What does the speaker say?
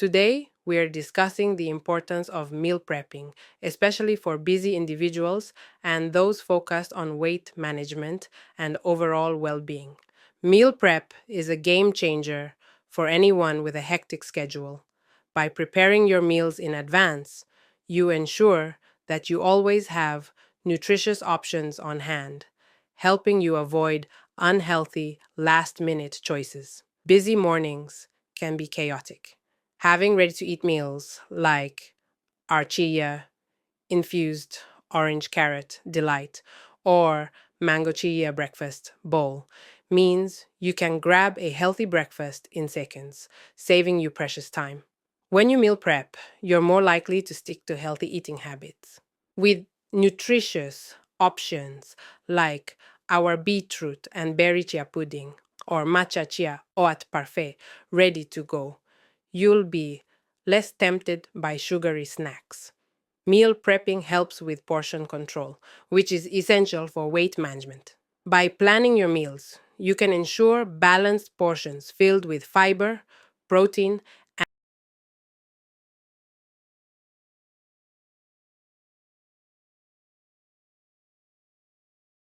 Today, we are discussing the importance of meal prepping, especially for busy individuals and those focused on weight management and overall well being. Meal prep is a game changer for anyone with a hectic schedule. By preparing your meals in advance, you ensure that you always have nutritious options on hand, helping you avoid unhealthy last minute choices. Busy mornings can be chaotic. Having ready to eat meals like archilla, infused orange carrot delight, or mango chia breakfast bowl means you can grab a healthy breakfast in seconds, saving you precious time. When you meal prep, you're more likely to stick to healthy eating habits. With nutritious options like our beetroot and berry chia pudding or matcha chia oat parfait ready to go, you'll be less tempted by sugary snacks. Meal prepping helps with portion control, which is essential for weight management. By planning your meals, you can ensure balanced portions filled with fiber, protein,